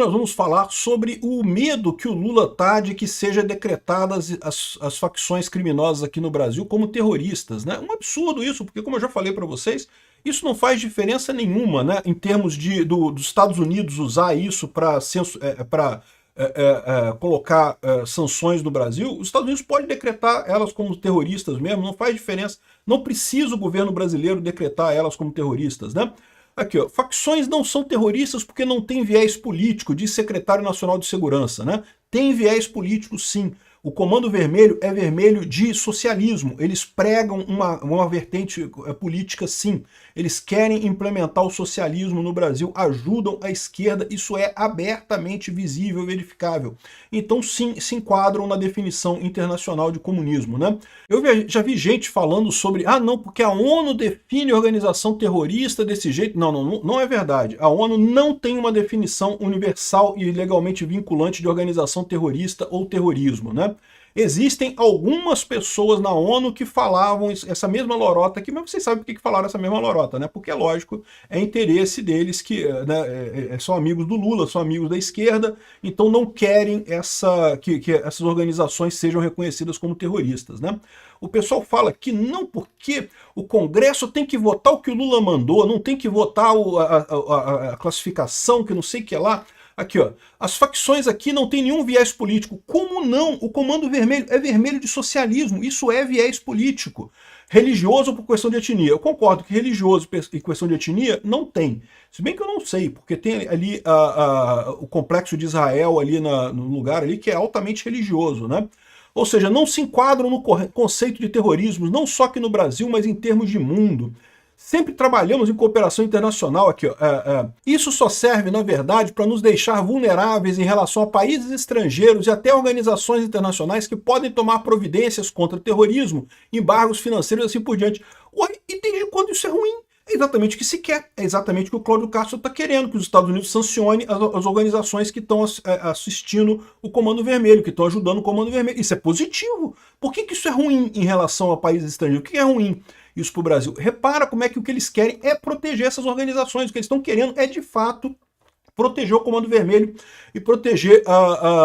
Nós vamos falar sobre o medo que o Lula tá de que seja decretadas as facções criminosas aqui no Brasil como terroristas, né? Um absurdo isso, porque como eu já falei para vocês, isso não faz diferença nenhuma, né? Em termos dos Estados Unidos usar isso para colocar sanções no Brasil, os Estados Unidos pode decretar elas como terroristas mesmo, não faz diferença. Não precisa o governo brasileiro decretar elas como terroristas, né? Aqui, ó, facções não são terroristas porque não tem viés político, diz secretário nacional de segurança, né? Tem viés político, sim. O Comando Vermelho é vermelho de socialismo. Eles pregam uma vertente política, sim. Eles querem implementar o socialismo no Brasil, ajudam a esquerda, isso é abertamente visível e verificável. Então, sim, se enquadram na definição internacional de comunismo, né? Eu já vi gente falando sobre, não, porque a ONU define organização terrorista desse jeito. Não é verdade. A ONU não tem uma definição universal e legalmente vinculante de organização terrorista ou terrorismo, né? Existem algumas pessoas na ONU que falavam essa mesma lorota aqui, mas vocês sabem por que falaram essa mesma lorota, né? Porque é lógico, é interesse deles que são amigos do Lula, são amigos da esquerda, então não querem que essas organizações sejam reconhecidas como terroristas, né? O pessoal fala que não, porque o Congresso tem que votar o que o Lula mandou, não tem que votar a classificação, que não sei o que lá. Aqui, ó, as facções aqui não tem nenhum viés político. Como não? O Comando Vermelho é vermelho de socialismo, isso é viés político. Religioso por questão de etnia. Eu concordo que religioso e questão de etnia não tem. Se bem que eu não sei, porque tem ali o complexo de Israel ali no lugar ali que é altamente religioso, né? Ou seja, não se enquadram no conceito de terrorismo, não só aqui no Brasil, mas em termos de mundo. Sempre trabalhamos em cooperação internacional aqui. Isso só serve, na verdade, para nos deixar vulneráveis em relação a países estrangeiros e até organizações internacionais que podem tomar providências contra o terrorismo, embargos financeiros e assim por diante. Ué, e desde quando isso é ruim? É exatamente o que se quer, é exatamente o que o Cláudio Castro está querendo, que os Estados Unidos sancione as organizações que estão assistindo o Comando Vermelho, que estão ajudando o Comando Vermelho. Isso é positivo. Por que isso é ruim em relação a países estrangeiros? O que é ruim isso para o Brasil? Repara como é que o que eles querem é proteger essas organizações. O que eles estão querendo é, de fato, proteger o Comando Vermelho e proteger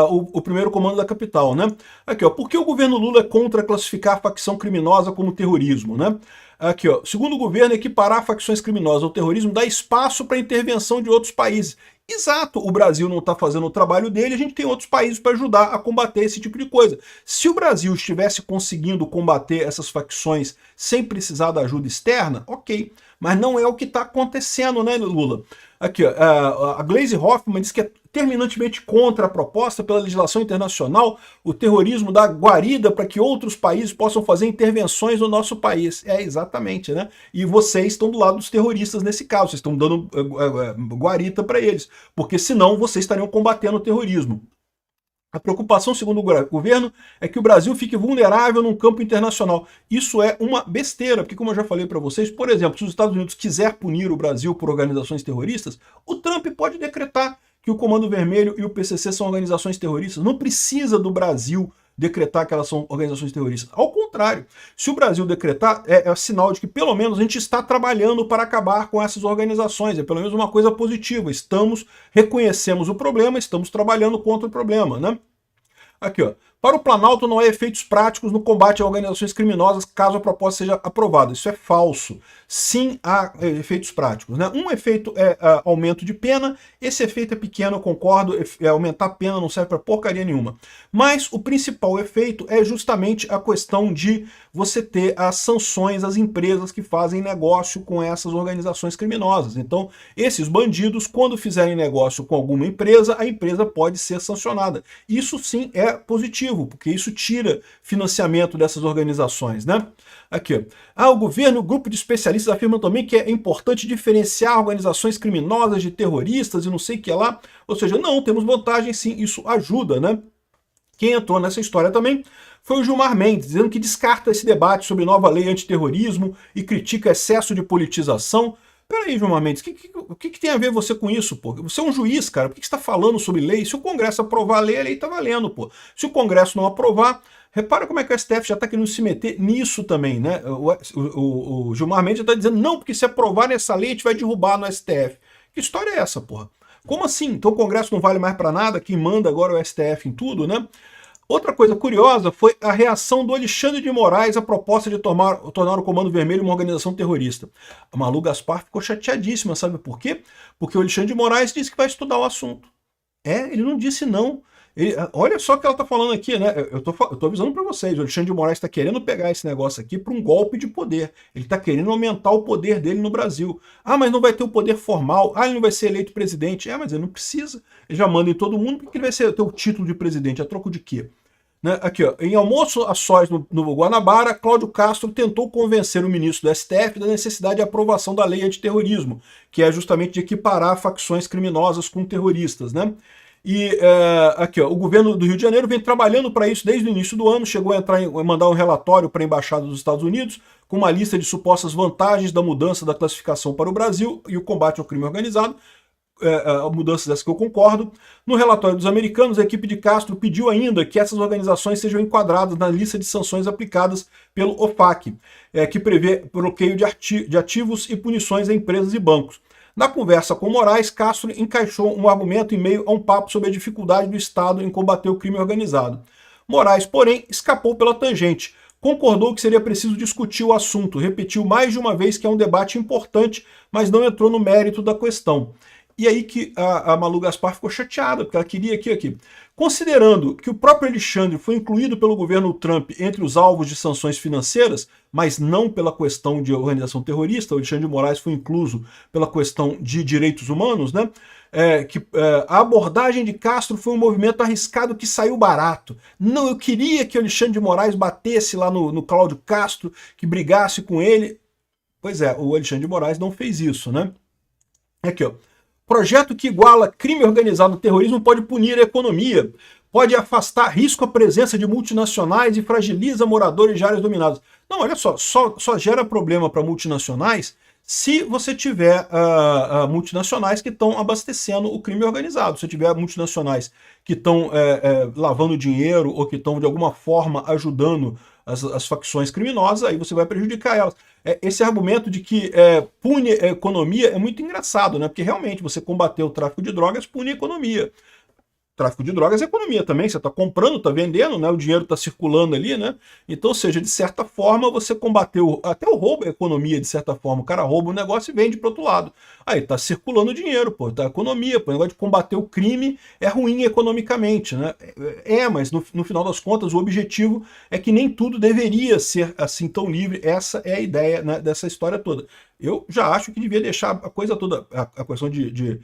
o primeiro comando da capital, né? Aqui, ó, por que o governo Lula é contra classificar a facção criminosa como terrorismo, né? Aqui, ó, segundo o governo, equiparar facções criminosas ao terrorismo dá espaço para intervenção de outros países. Exato, o Brasil não está fazendo o trabalho dele, a gente tem outros países para ajudar a combater esse tipo de coisa. Se o Brasil estivesse conseguindo combater essas facções sem precisar da ajuda externa, ok. Mas não é o que está acontecendo, né, Lula? Aqui, ó, a Gleisi Hoffmann diz que é terminantemente contra a proposta pela legislação internacional, o terrorismo dá guarida para que outros países possam fazer intervenções no nosso país. É, exatamente, né? E vocês estão do lado dos terroristas nesse caso, vocês estão dando guarita para eles, porque senão vocês estariam combatendo o terrorismo. A preocupação, segundo o governo, é que o Brasil fique vulnerável num campo internacional. Isso é uma besteira, porque como eu já falei para vocês, por exemplo, se os Estados Unidos quiser punir o Brasil por organizações terroristas, o Trump pode decretar que o Comando Vermelho e o PCC são organizações terroristas. Não precisa do Brasil decretar que elas são organizações terroristas. Ao contrário, se o Brasil decretar, é sinal de que pelo menos a gente está trabalhando para acabar com essas organizações. É pelo menos uma coisa positiva. Reconhecemos o problema, estamos trabalhando contra o problema, né? Aqui, ó. Para o Planalto não há efeitos práticos no combate a organizações criminosas caso a proposta seja aprovada. Isso é falso. Sim, há efeitos práticos, né? Um efeito é aumento de pena. Esse efeito é pequeno, eu concordo. Aumentar a pena não serve para porcaria nenhuma. Mas o principal efeito é justamente a questão de você ter as sanções às empresas que fazem negócio com essas organizações criminosas. Então, esses bandidos, quando fizerem negócio com alguma empresa, a empresa pode ser sancionada. Isso sim é positivo, porque isso tira financiamento dessas organizações, né? Aqui, o governo, o grupo de especialistas afirmam também que é importante diferenciar organizações criminosas de terroristas e não sei o que lá. Ou seja, não, temos vantagem sim, isso ajuda, né? Quem entrou nessa história também foi o Gilmar Mendes, dizendo que descarta esse debate sobre nova lei antiterrorismo e critica excesso de politização. Peraí, Gilmar Mendes, o que tem a ver você com isso, pô? Você é um juiz, cara, por que você está falando sobre lei? Se o Congresso aprovar a lei está valendo, pô. Se o Congresso não aprovar, repara como é que o STF já está querendo se meter nisso também, né? O Gilmar Mendes já está dizendo, não, porque se aprovar essa lei, a gente vai derrubar no STF. Que história é essa, porra? Como assim? Então o Congresso não vale mais para nada, quem manda agora é o STF em tudo, né? Outra coisa curiosa foi a reação do Alexandre de Moraes à proposta de tornar o Comando Vermelho uma organização terrorista. A Malu Gaspar ficou chateadíssima, sabe por quê? Porque o Alexandre de Moraes disse que vai estudar o assunto. Ele não disse não. Olha só o que ela está falando aqui, né? Eu tô avisando para vocês, o Alexandre de Moraes está querendo pegar esse negócio aqui para um golpe de poder. Ele está querendo aumentar o poder dele no Brasil. Ah, mas não vai ter o poder formal. Ah, ele não vai ser eleito presidente. Mas ele não precisa. Ele já manda em todo mundo, porque ele vai ter o título de presidente. A troco de quê? Né? Aqui, ó, em almoço a sós no Guanabara, Cláudio Castro tentou convencer o ministro do STF da necessidade de aprovação da lei antiterrorismo, que é justamente de equiparar facções criminosas com terroristas, né? E aqui, ó, o governo do Rio de Janeiro vem trabalhando para isso desde o início do ano, chegou a mandar um relatório para a Embaixada dos Estados Unidos com uma lista de supostas vantagens da mudança da classificação para o Brasil e o combate ao crime organizado, mudanças dessas que eu concordo. No relatório dos americanos, a equipe de Castro pediu ainda que essas organizações sejam enquadradas na lista de sanções aplicadas pelo OFAC, que prevê bloqueio de ativos e punições a empresas e bancos. Na conversa com Moraes, Castro encaixou um argumento em meio a um papo sobre a dificuldade do Estado em combater o crime organizado. Moraes, porém, escapou pela tangente. Concordou que seria preciso discutir o assunto, repetiu mais de uma vez que é um debate importante, mas não entrou no mérito da questão. E aí que a Malu Gaspar ficou chateada, porque ela queria aqui. Considerando que o próprio Alexandre foi incluído pelo governo Trump entre os alvos de sanções financeiras, mas não pela questão de organização terrorista, o Alexandre de Moraes foi incluso pela questão de direitos humanos, né? A abordagem de Castro foi um movimento arriscado que saiu barato. Não, eu queria que o Alexandre de Moraes batesse lá no Cláudio Castro, que brigasse com ele. Pois é, o Alexandre de Moraes não fez isso, né? Aqui, ó. Projeto que iguala crime organizado ao terrorismo pode punir a economia, pode afastar risco à presença de multinacionais e fragiliza moradores de áreas dominadas. Não, olha só gera problema para multinacionais se você tiver multinacionais que estão abastecendo o crime organizado. Se tiver multinacionais que estão lavando dinheiro ou que estão de alguma forma ajudando as facções criminosas, aí você vai prejudicar elas. Esse argumento de que pune a economia é muito engraçado, né? Porque realmente você combater o tráfico de drogas pune a economia. Tráfico de drogas é economia também, você está comprando, está vendendo, né? O dinheiro está circulando ali, né? Então, ou seja, de certa forma, você combateu, até o roubo é economia, de certa forma, o cara rouba um negócio e vende para outro lado. Aí está circulando dinheiro, pô, tá economia, pô, o negócio de combater o crime é ruim economicamente, né? Mas no final das contas, o objetivo é que nem tudo deveria ser assim tão livre, essa é a ideia, né, dessa história toda. Eu já acho que devia deixar a coisa toda, a questão de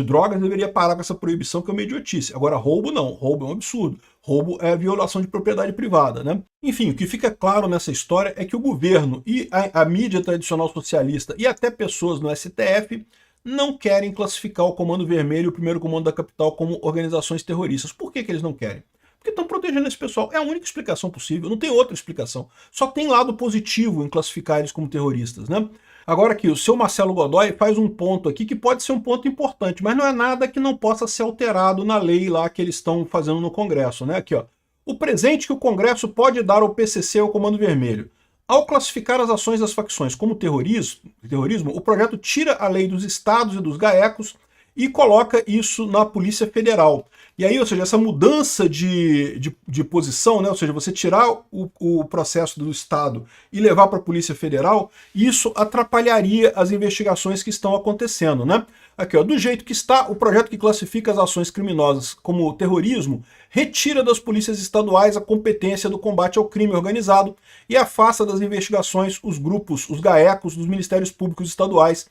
drogas deveria parar com essa proibição, que é uma idiotice. Agora, roubo não, roubo é um absurdo. Roubo é violação de propriedade privada, né? Enfim, o que fica claro nessa história é que o governo e a mídia tradicional socialista e até pessoas no STF não querem classificar o Comando Vermelho e o Primeiro Comando da Capital como organizações terroristas. Por que eles não querem? Porque estão protegendo esse pessoal. É a única explicação possível, não tem outra explicação. Só tem lado positivo em classificar eles como terroristas, né? Agora aqui, o seu Marcelo Godoy faz um ponto aqui que pode ser um ponto importante, mas não é nada que não possa ser alterado na lei lá que eles estão fazendo no Congresso, né? Aqui, ó. O presente que o Congresso pode dar ao PCC e ao Comando Vermelho. Ao classificar as ações das facções como terrorismo, o projeto tira a lei dos estados e dos GAECos e coloca isso na Polícia Federal. E aí, ou seja, essa mudança de posição, né? Ou seja, você tirar o processo do Estado e levar para a Polícia Federal, isso atrapalharia as investigações que estão acontecendo, né? Aqui, ó, do jeito que está, o projeto que classifica as ações criminosas como terrorismo retira das polícias estaduais a competência do combate ao crime organizado e afasta das investigações os grupos, os GAECos dos Ministérios Públicos Estaduais,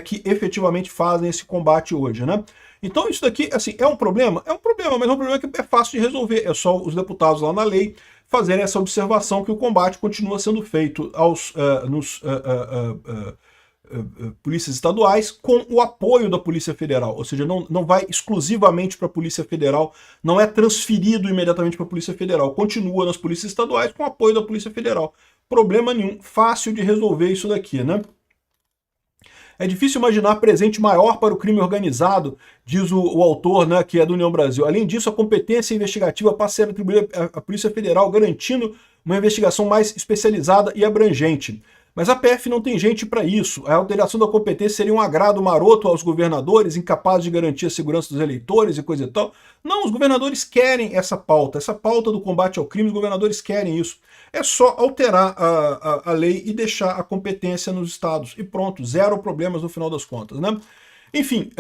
que efetivamente fazem esse combate hoje, né? Então isso daqui, assim, é um problema? É um problema, mas é um problema que é fácil de resolver. É só os deputados lá na lei fazerem essa observação que o combate continua sendo feito nos polícias estaduais com o apoio da Polícia Federal. Ou seja, não vai exclusivamente para a Polícia Federal, não é transferido imediatamente para a Polícia Federal. Continua nas polícias estaduais com o apoio da Polícia Federal. Problema nenhum, fácil de resolver isso daqui, né? É difícil imaginar presente maior para o crime organizado, diz o autor, né, que é do União Brasil. Além disso, a competência investigativa passa a ser atribuída à Polícia Federal, garantindo uma investigação mais especializada e abrangente. Mas a PF não tem gente para isso. A alteração da competência seria um agrado maroto aos governadores, incapazes de garantir a segurança dos eleitores e coisa e tal. Não, os governadores querem essa pauta do combate ao crime, os governadores querem isso. É só alterar a lei e deixar a competência nos estados. E pronto, zero problemas no final das contas, né? Enfim,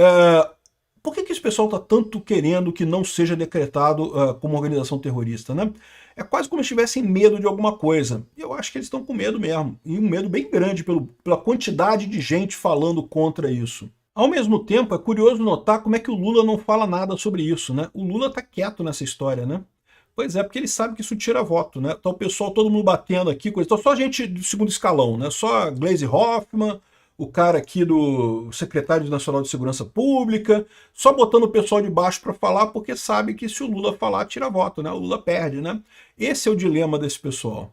por que esse pessoal está tanto querendo que não seja decretado como organização terrorista, né? É quase como se tivessem medo de alguma coisa. E eu acho que eles estão com medo mesmo. E um medo bem grande pela quantidade de gente falando contra isso. Ao mesmo tempo, é curioso notar como é que o Lula não fala nada sobre isso, né? O Lula está quieto nessa história, né? Pois é, porque ele sabe que isso tira voto, né? Então o pessoal, todo mundo batendo aqui, coisa. Então só gente de segundo escalão, né? Só Gleisi Hoffmann, o cara aqui do secretário nacional de Segurança Pública, só botando o pessoal de baixo para falar, porque sabe que se o Lula falar, tira voto, né? O Lula perde, né? Esse é o dilema desse pessoal.